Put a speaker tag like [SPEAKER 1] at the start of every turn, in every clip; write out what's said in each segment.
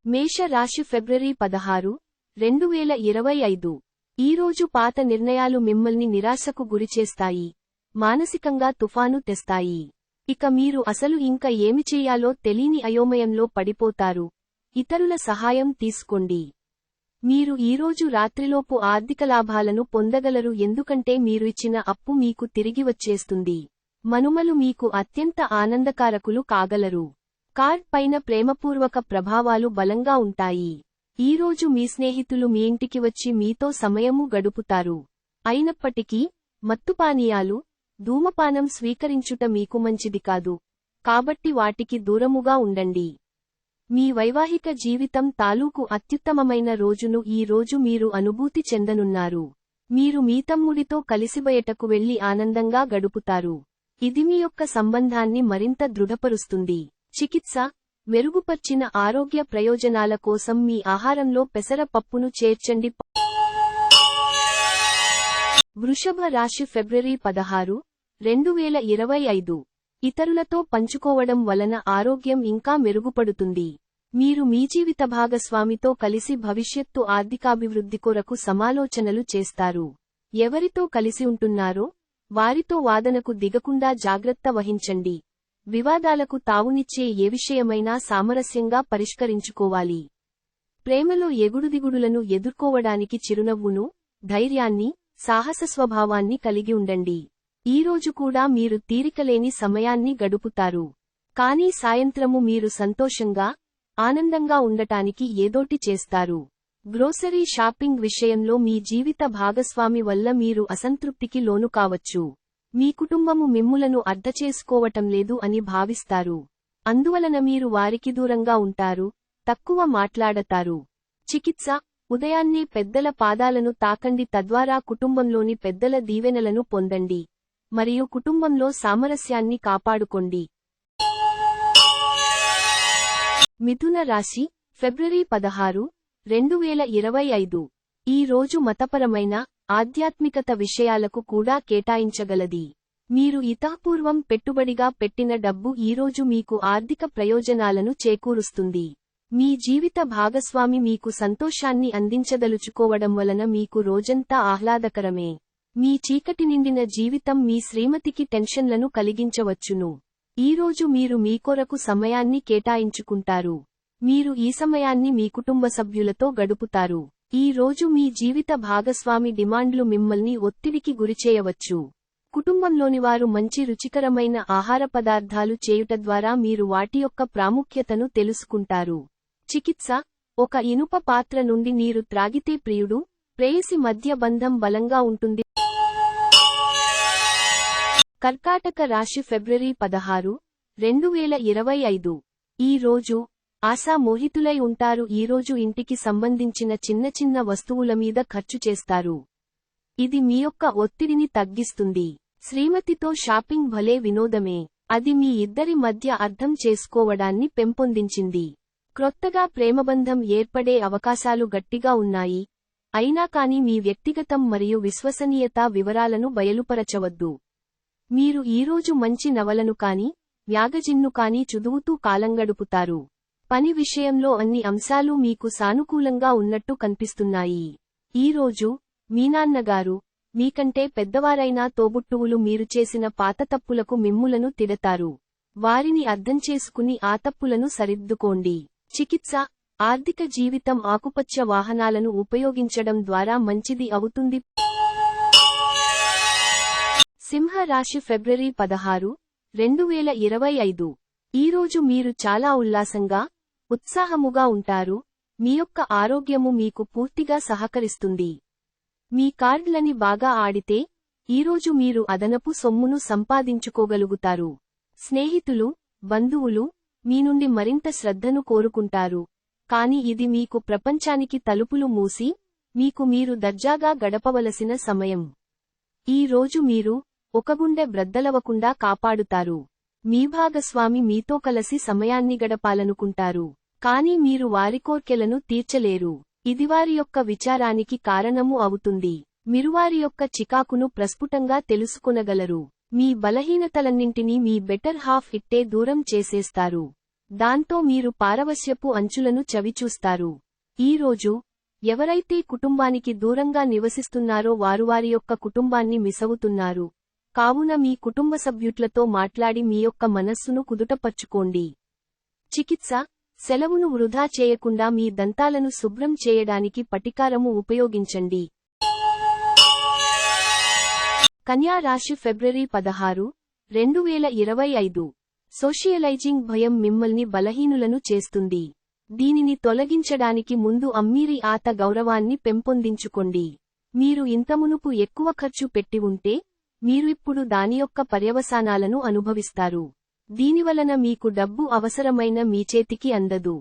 [SPEAKER 1] మేష రాశి ఫిబ్రవరి 16, 2025. ఈరోజు పాత నిర్ణయాలు మిమ్మల్ని నిరాశకు గురిచేస్తాయి, మానసికంగా తుఫాను తెస్తాయి. ఇక మీరు అసలు ఇంకా ఏమి చేయాలో తెలీని అయోమయంలో పడిపోతారు. ఇతరుల సహాయం తీసుకోండి. మీరు ఈరోజు రాత్రిలోపు ఆర్థిక లాభాలను పొందగలరు, ఎందుకంటే మీరు ఇచ్చిన అప్పు మీకు తిరిగి వచ్చేస్తుంది. మనుమలు మీకు అత్యంత ఆనందకారకులు కాగలరు. కార్డ్ పైన ప్రేమపూర్వక ప్రభావాలు బలంగా ఉంటాయి. ఈరోజు మీ స్నేహితులు మీ ఇంటికి వచ్చి మీతో సమయము గడుపుతారు. అయినప్పటికీ మత్తుపానీయాలు, ధూమపానం స్వీకరించుట మీకు మంచిది కాదు, కాబట్టి వాటికి దూరముగా ఉండండి. మీ వైవాహిక జీవితం తాలూకు అత్యుత్తమమైన రోజును ఈ రోజు మీరు అనుభూతి చెందనున్నారు. మీరు మీ తమ్ముడితో కలిసి బయటకు వెళ్లి ఆనందంగా గడుపుతారు. ఇది మీ యొక్క సంబంధాన్ని మరింత దృఢపరుస్తుంది. చికిత్స, మెరుగుపర్చిన ఆరోగ్య ప్రయోజనాల కోసం మీ ఆహారంలో పెసర పప్పును చేర్చండి. వృషభ రాశి ఫిబ్రవరి 16, 2025. ఇతరులతో పంచుకోవడం వలన ఆరోగ్యం ఇంకా మెరుగుపడుతుంది. మీరు మీ జీవిత భాగస్వామితో కలిసి భవిష్యత్తు ఆర్థికాభివృద్ధి కొరకు సమాలోచనలు చేస్తారు. ఎవరితో కలిసి ఉంటున్నారో వారితో వాదనకు దిగకుండా జాగ్రత్త వహించండి. వివాదాలకు తావునిచ్చే ఏ విషయమైనా సామరస్యంగా పరిష్కరించుకోవాలి. ప్రేమలో ఎగుడుదిగుడులను ఎదుర్కోవడానికి చిరునవ్వును, ధైర్యాన్ని, సాహస స్వభావాన్ని కలిగి ఉండండి. ఈరోజు కూడా మీరు తీరికలేని సమయాన్ని గడుపుతారు. కానీ సాయంత్రము మీరు సంతోషంగా, ఆనందంగా ఉండటానికి ఏదోటి చేస్తారు. గ్రోసరీ షాపింగ్ విషయంలో మీ జీవిత భాగస్వామి వల్ల మీరు అసంతృప్తికి లోను కావచ్చు. మీ కుటుంబము మిమ్ములను అర్థచేసుకోవటం లేదు అని భావిస్తారు. అందువలన మీరు వారికి దూరంగా ఉంటారు, తక్కువ మాట్లాడతారు. చికిత్స, ఉదయాన్నే పెద్దల పాదాలను తాకండి, తద్వారా కుటుంబంలోని పెద్దల దీవెనలను పొందండి మరియు కుటుంబంలో సామరస్యాన్ని కాపాడుకోండి. మిథున రాశి ఫిబ్రవరి 16, 2025. ఈ రోజు మతపరమైన, ఆధ్యాత్మికత విషయాలకు కూడా కేటాయించగలది. మీరు ఇతఃపూర్వం పెట్టుబడిగా పెట్టిన డబ్బు ఈరోజు మీకు ఆర్థిక ప్రయోజనాలను చేకూరుస్తుంది. మీ జీవిత భాగస్వామి మీకు సంతోషాన్ని అందించదలుచుకోవడం వలన మీకు రోజంతా ఆహ్లాదకరమే. మీ చీకటి నిండిన జీవితం మీ శ్రీమతికి టెన్షన్లను కలిగించవచ్చును. ఈరోజు మీరు మీ కొరకు సమయాన్ని కేటాయించుకుంటారు. మీరు ఈ సమయాన్ని మీ కుటుంబ సభ్యులతో గడుపుతారు. ఈ రోజు మీ జీవిత భాగస్వామి డిమాండ్లు మిమ్మల్ని ఒత్తిడికి గురిచేయవచ్చు. కుటుంబంలోని వారు మంచి రుచికరమైన ఆహార పదార్థాలు చేయుట ద్వారా మీరు వాటి యొక్క ప్రాముఖ్యతను తెలుసుకుంటారు. చికిత్స, ఒక ఇనుప పాత్ర నుండి నీరు త్రాగితే ప్రియుడు, ప్రేయసి మధ్య బంధం బలంగా ఉంటుంది. కర్కాటక రాశి ఫిబ్రవరి 16, 2025. ఈ రోజు ఆశామోహితులై ఉంటారు. ఈరోజు ఇంటికి సంబంధించిన చిన్న చిన్న వస్తువుల మీద ఖర్చు చేస్తారు. ఇది మీ యొక్క ఒత్తిడిని తగ్గిస్తుంది. శ్రీమతితో షాపింగ్ భలే వినోదమే. అది మీ ఇద్దరి మధ్య అర్థం చేసుకోవడాన్ని పెంపొందించింది. క్రొత్తగా ప్రేమబంధం ఏర్పడే అవకాశాలు గట్టిగా ఉన్నాయి. అయినా కానీ మీ వ్యక్తిగతం మరియు విశ్వసనీయత వివరాలను బయలుపరచవద్దు. మీరు ఈరోజు మంచి నవలను కాని, మ్యాగజిన్ను కాని చదువుతూ కాలంగడుపుతారు. పని విషయంలో అన్ని అంశాలు మీకు సానుకూలంగా ఉన్నట్టు కనిపిస్తున్నాయి. ఈరోజు మీ నాన్నగారు, మీకంటే పెద్దవారైన తోబుట్టువులు మీరు చేసిన పాత తప్పులకు మిమ్ములను తిడతారు. వారిని అర్థం చేసుకుని ఆ తప్పులను సరిదిద్దుకోండి. చికిత్స, ఆర్థిక జీవితం ఆకుపచ్చ వాహనాలను ఉపయోగించడం ద్వారా మంచిది అవుతుంది. సింహ రాశి ఫిబ్రవరి 16, 2025. ఈరోజు మీరు చాలా ఉల్లాసంగా, ఉత్సాహముగా ఉంటారు. మీ యొక్క ఆరోగ్యము మీకు పూర్తిగా సహకరిస్తుంది. మీ కార్డులని బాగా ఆడితే ఈరోజు మీరు అదనపు సొమ్మును సంపాదించుకోగలుగుతారు. స్నేహితులు, బంధువులు మీ నుండి మరింత శ్రద్ధను కోరుకుంటారు. కాని ఇది మీకు ప్రపంచానికి తలుపులు మూసి, మీకు మీరు దర్జాగా గడపవలసిన సమయం. ఈ రోజు మీరు ఒక గుండె బ్రద్దలవకుండా కాపాడుతారు. మీ భాగస్వామి మీతో కలిసి సమయాన్ని గడపాలనుకుంటారు. కానీ మీరు వారి కోర్కెలను తీర్చలేరు. ఇది వారి యొక్క విచారానికి కారణము అవుతుంది. మీరు వారి యొక్క చికాకును ప్రస్ఫుటంగా తెలుసుకొనగలరు. మీ బలహీనతలన్నింటినీ మీ బెటర్ హాఫ్ ఇట్టే దూరం చేసేస్తారు. దాంతో మీరు పారవశ్యపు అంచులను చవిచూస్తారు. ఈ రోజు ఎవరైతే కుటుంబానికి దూరంగా నివసిస్తున్నారో వారు వారి యొక్క కుటుంబాన్ని మిసవుతున్నారు. కావున మీ కుటుంబ సభ్యులతో మాట్లాడి మీ యొక్క మనస్సును కుదుటపర్చుకోండి. చికిత్స: సెలవును వృధా చేయకుండా మీ దంతాలను శుభ్రం చేయడానికి పటికారము ఉపయోగించండి. కన్యా రాశి ఫిబ్రవరి 16, 2025. సోషియలైజింగ్ భయం మిమ్మల్ని బలహీనులను చేస్తుంది. దీనిని తొలగించడానికి ముందు అమ్మీరి ఆత గౌరవాన్ని పెంపొందించుకోండి. మీరు ఇంతమునుపు ఎక్కువ ఖర్చు పెట్టి ఉంటే మీరు ఇప్పుడు దాని యొక్క పర్యవసానాలను అనుభవిస్తారు. దీనివలన మీకు డబ్బు అవసరమైన మీ చేతికి అందదు.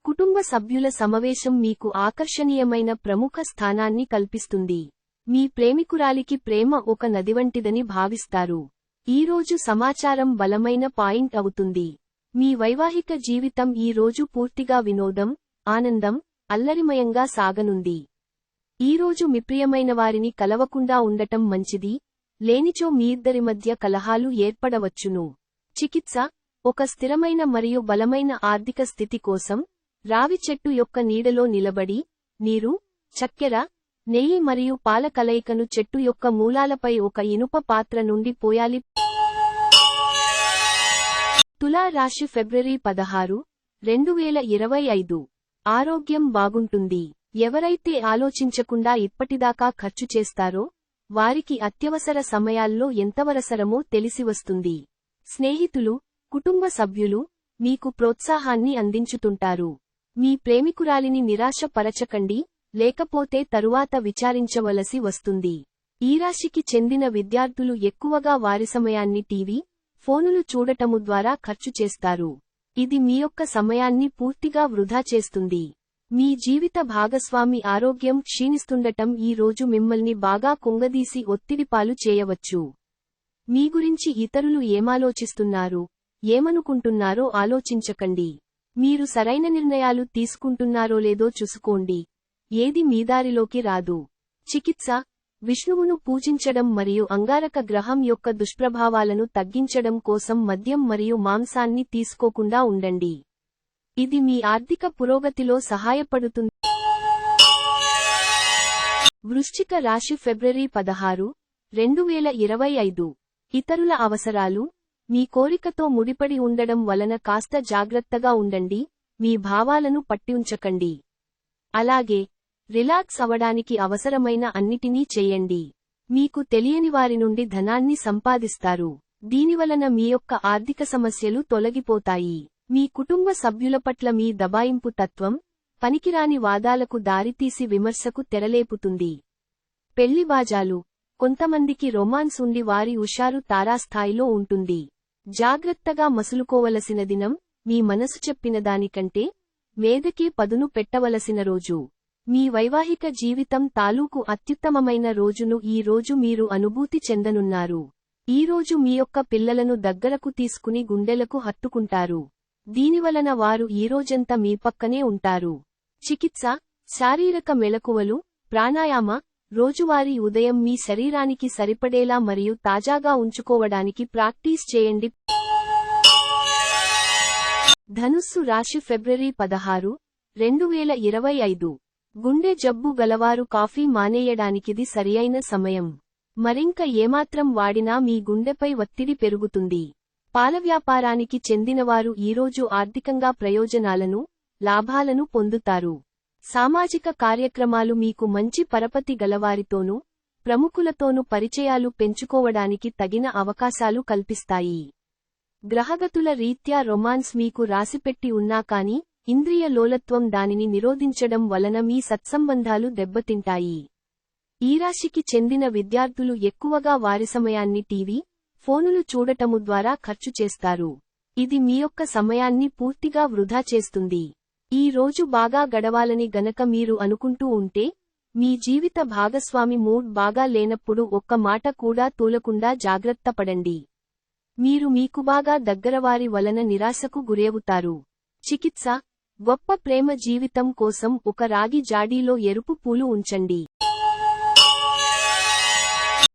[SPEAKER 1] కుటుంబ సభ్యుల సమావేశం మీకు ఆకర్షణీయమైన ప్రముఖ స్థానాన్ని కల్పిస్తుంది. మీ ప్రేమికురాలికి ప్రేమ ఒక నదివంటిదని భావిస్తారు. ఈరోజు సమాచారం బలమైన పాయింట్ అవుతుంది. మీ వైవాహిక జీవితం ఈ రోజు పూర్తిగా వినోదం, ఆనందం, అల్లరిమయంగా సాగనుంది. ఈరోజు మీ ప్రియమైన వారిని కలవకుండా ఉండటం మంచిది, లేనిచో మీ ఇద్దరి మధ్య కలహాలు ఏర్పడవచ్చును. చికిత్స: ఒక స్థిరమైన మరియు బలమైన ఆర్థిక స్థితి కోసం రావి చెట్టు యొక్క నీడలో నిలబడి నీరు, చక్కెర, నెయ్యి మరియు పాల కలయికను చెట్టు యొక్క మూలాలపై ఒక ఇనుప పాత్ర నుండి పోయాలి. తులా రాశి ఫిబ్రవరి 16, 2025. ఆరోగ్యం బాగుంటుంది. ఎవరైతే ఆలోచించకుండా ఇప్పటిదాకా ఖర్చు చేస్తారో వారికి అత్యవసర సమయాల్లో ఎంతవరసరమో తెలిసివస్తుంది. స్నేహితులు, కుటుంబ సభ్యులు మీకు ప్రోత్సాహాన్ని అందించుతుంటారు. మీ ప్రేమికురాలిని నిరాశపరచకండి, లేకపోతే తరువాత విచారించవలసి వస్తుంది. ఈ రాశికి చెందిన విద్యార్థులు ఎక్కువగా వారి సమయాన్ని టీవీ, ఫోనులు చూడటము ద్వారా ఖర్చు చేస్తారు. ఇది మీ యొక్క సమయాన్ని పూర్తిగా వృధా చేస్తుంది. మీ జీవిత భాగస్వామి ఆరోగ్యం క్షీణిస్తుండటం ఈ రోజు మిమ్మల్ని బాగా కుంగదీసి ఒత్తిడిపాలు చేయవచ్చు. మీ గురించి ఇతరులు ఏమాలోచిస్తున్నారు, ఏమనుకుంటున్నారో ఆలోచించకండి. మీరు సరైన నిర్ణయాలు తీసుకుంటున్నారో లేదో చూసుకోండి. ఏది మీ దారిలోకి రాదు. చికిత్స: విష్ణువును పూజించడం మరియు అంగారక గ్రహం యొక్క దుష్ప్రభావాలను తగ్గించడం కోసం మద్యం మరియు మాంసాన్ని తీసుకోకుండా ఉండండి. ఇది మీ ఆర్థిక పురోగతిలో సహాయపడుతుంది. వృశ్చిక రాశి ఫిబ్రవరి 16, 2025. ఇతరుల అవసరాలు మీ కోరికతో ముడిపడి ఉండడం వలన కాస్త జాగ్రత్తగా ఉండండి. మీ భావాలను పట్టించకండి. అలాగే రిలాక్స్ అవడానికి అవసరమైన అన్నిటినీ చేయండి. మీకు తెలియని వారి నుండి ధనాన్ని సంపాదిస్తారు. దీనివలన మీ యొక్క ఆర్థిక సమస్యలు తొలగిపోతాయి. మీ కుటుంబ సభ్యుల పట్ల మీ దబాయింపు తత్వం పనికిరాని వాదాలకు దారితీసి విమర్శకు తెరలేపుతుంది. పెళ్లి బాజాలు: కొంతమందికి రొమాన్స్ ఉండి వారి ఉషారు తారాస్థాయిలో ఉంటుంది. జాగ్రత్తగా మసులుకోవలసిన దినం, మీ మనసు చెప్పిన దానికంటే మేదకే పదును పెట్టవలసిన రోజు. మీ వైవాహిక జీవితం తాలూకు అత్యుత్తమమైన రోజును ఈ రోజు మీరు అనుభూతి చెందనున్నారు. ఈ రోజు మీ యొక్క పిల్లలను దగ్గరకు తీసుకుని గుండెలకు హత్తుకుంటారు. దీనివలన వారు ఈ రోజంతా మీ పక్కనే ఉంటారు. చికిత్స: శారీరక మెలకువలు, ప్రాణాయామ, రోజువారీ ఉదయం మీ శరీరానికి సరిపడేలా మరియు తాజాగా ఉంచుకోవడానికి ప్రాక్టీస్ చేయండి. ధనుస్సు రాశి ఫిబ్రవరి 16, 2025. గుండె జబ్బు గలవారు కాఫీ మానేయడానికిది సరియైన సమయం. మరింక ఏమాత్రం వాడినా మీ గుండెపై ఒత్తిడి పెరుగుతుంది. పాల వ్యాపారానికి చెందినవారు ఈరోజు ఆర్థికంగా ప్రయోజనాలను, లాభాలను పొందుతారు. సామాజిక కార్యక్రమాలు మీకు మంచి పరపతి గలవారితోనూ, ప్రముఖులతోనూ పరిచయాలు పెంచుకోవడానికి తగిన అవకాశాలు కల్పిస్తాయి. గ్రహగతుల రీత్యా రొమాన్స్ మీకు రాసిపెట్టి ఉన్నా కానీ ఇంద్రియ లోలత్వం దానిని నిరోధించడం వలన మీ సత్సంబంధాలు దెబ్బతింటాయి. ఈ రాశికి చెందిన విద్యార్థులు ఎక్కువగా వారి సమయాన్ని టీవీ, ఫోనులు చూడటము ద్వారా ఖర్చు చేస్తారు. ఇది మీ యొక్క సమయాన్ని పూర్తిగా వృధా చేస్తుంది. ఈ రోజు బాగా గడవాలని గనక మీరు అనుకుంటూ ఉంటే, మీ జీవిత భాగస్వామి మూడ్ బాగా లేనప్పుడు ఒక్క మాట కూడా తూలకుండా జాగ్రత్త పడండి. మీరు మీకు బాగా దగ్గరవారి వలన నిరాశకు గురవుతారు. చికిత్స: గొప్ప ప్రేమ జీవితం కోసం ఒక రాగి జాడీలో ఎరుపు పూలు ఉంచండి.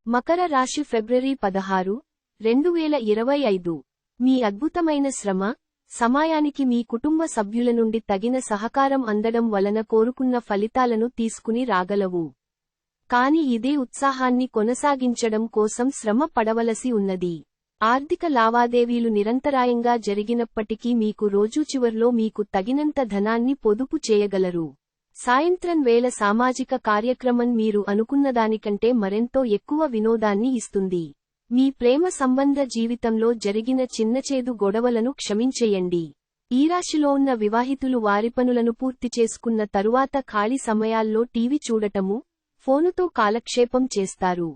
[SPEAKER 1] మకర రాశి ఫిబ్రవరి 16, 2025. మీ అద్భుతమైన శ్రమ, సమయానికి మీ కుటుంబ సభ్యుల నుండి తగిన సహకారం అందడం వలన కోరుకున్న ఫలితాలను తీసుకుని రాగలవు. కాని ఇదే ఉత్సాహాన్ని కొనసాగించడం కోసం శ్రమ పడవలసి ఉన్నది. ఆర్థిక లావాదేవీలు నిరంతరాయంగా జరిగినప్పటికీ మీకు రోజు చివర్లో మీకు తగినంత ధనాన్ని పొదుపు చేయగలరు. సాయంత్రం వేళ సామాజిక కార్యక్రమం మీరు అనుకున్నదానికంటే మరెంతో ఎక్కువ వినోదాన్ని ఇస్తుంది. మీ ప్రేమ సంబంధ జీవితంలో జరిగిన చిన్నచేదు గొడవలను క్షమించేయండి. ఈ రాశిలో ఉన్న వివాహితులు వారి పనులను పూర్తి చేసుకున్న తరువాత ఖాళీ సమయాల్లో టీవీ చూడటము, ఫోనుతో కాలక్షేపం చేస్తారు.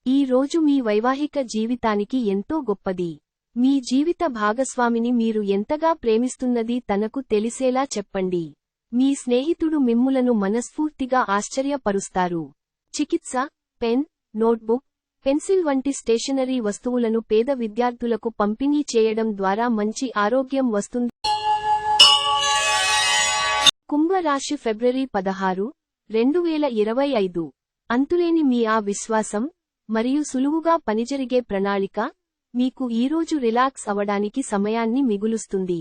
[SPEAKER 1] ఈ రోజు మీ వైవాహిక జీవితానికి ఎంతో గొప్పది. మీ జీవిత భాగస్వామిని మీరు ఎంతగా ప్రేమిస్తున్నది తనకు తెలిసేలా చెప్పండి. మీ స్నేహితుడు మిమ్ములను మనస్ఫూర్తిగా ఆశ్చర్యపరుస్తారు. చికిత్స, పెన్, నోట్బుక్, పెన్సిల్ వంటి స్టేషనరీ వస్తువులను పేద విద్యార్థులకు పంపిణీ చేయడం ద్వారా మంచి ఆరోగ్యం వస్తుంది. కుంభరాశి ఫిబ్రవరి 16, 2025. అంతులేని మీ విశ్వాసం మరియు సులువుగా పనిజరిగే ప్రణాళిక మీకు ఈరోజు రిలాక్స్ అవడానికి సమయాన్ని మిగులుస్తుంది.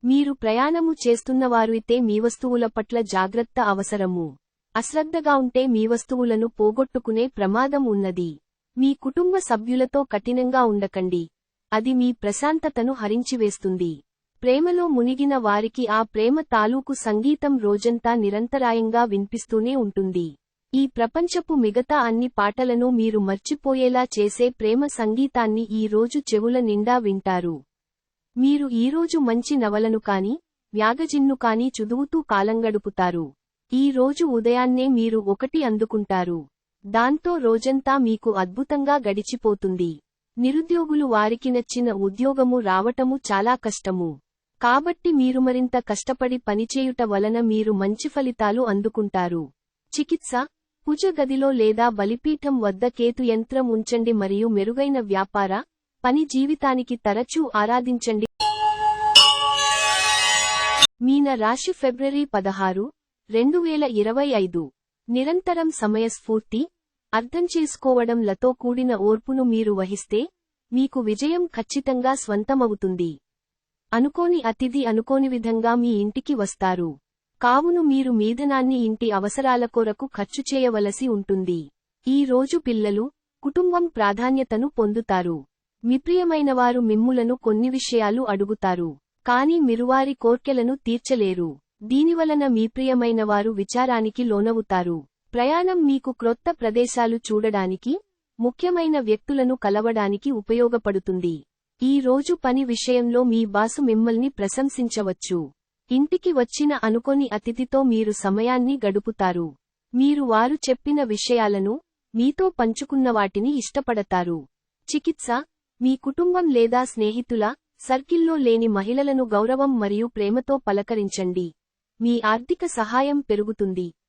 [SPEAKER 1] మీరు ప్రయాణము చేస్తున్నవారైతే మీ వస్తువుల పట్ల జాగ్రత్త అవసరము. అశ్రద్ధగా ఉంటే మీ వస్తువులను పోగొట్టుకునే ప్రమాదం ఉన్నది. మీ కుటుంబ సభ్యులతో కఠినంగా ఉండకండి. అది మీ ప్రశాంతతను హరించివేస్తుంది. ప్రేమలో మునిగిన వారికి ఆ ప్రేమ తాలూకు సంగీతం రోజంతా నిరంతరాయంగా వినిపిస్తూనే ఉంటుంది. ఈ ప్రపంచపు మిగతా అన్ని పాటలను మీరు మర్చిపోయేలా చేసే ప్రేమ సంగీతాన్ని ఈ రోజు చెవుల నిండా వింటారు. మీరు ఈరోజు మంచి నవలను కాని, మ్యాగజిన్ను కాని చదువుతూ కాలంగడుపుతారు. ఈ రోజు ఉదయాన్నే మీరు ఒకటి అందుకుంటారు. దాంతో రోజంతా మీకు అద్భుతంగా గడిచిపోతుంది. నిరుద్యోగులు వారికి నచ్చిన ఉద్యోగము రావటము చాలా కష్టము. కాబట్టి మీరు మరింత కష్టపడి పనిచేయుట వలన మీరు మంచి ఫలితాలు అందుకుంటారు. చికిత్స, పూజ గదిలో లేదా బలిపీఠం వద్ద కేతు యంత్రం ఉంచండి మరియు మెరుగైన వ్యాపార, పని జీవితానికి తరచూ ఆరాధించండి. మీన రాశి ఫిబ్రవరి 16, 2025. నిరంతరం సమయస్ఫూర్తి, అర్థం చేసుకోవడంలతో కూడిన ఓర్పును మీరు వహిస్తే, మీకు విజయం ఖచ్చితంగా స్వంతమవుతుంది. అనుకోని అతిథి అనుకోని విధంగా మీ ఇంటికి వస్తారు. కావున మీరు మీ ధనాన్ని ఇంటి అవసరాల కొరకు ఖర్చు చేయవలసి ఉంటుంది. ఈ రోజు పిల్లలు, కుటుంబం ప్రాధాన్యతను పొందుతారు. మీ ప్రియమైనవారు మిమ్ములను కొన్ని విషయాలు అడుగుతారు. కాని మీరు వారి కోర్కెలను తీర్చలేరు. దీనివలన మీ ప్రియమైనవారు విచారానికి లోనవుతారు. ప్రయాణం మీకు క్రొత్త ప్రదేశాలు చూడడానికి, ముఖ్యమైన వ్యక్తులను కలవడానికి ఉపయోగపడుతుంది. ఈ రోజు పని విషయంలో మీ బాసు మిమ్మల్ని ప్రశంసించవచ్చు. ఇంటికి వచ్చిన అనుకోని అతిథితో మీరు సమయాన్ని గడుపుతారు. మీరు వారు చెప్పిన విషయాలను, మీతో పంచుకున్న వాటిని ఇష్టపడతారు. చికిత్స, మీ కుటుంబం లేదా స్నేహితుల సర్కిల్లో లేని మహిళలను గౌరవం మరియు ప్రేమతో పలకరించండి. మీ ఆర్థిక సహాయం పెరుగుతుంది.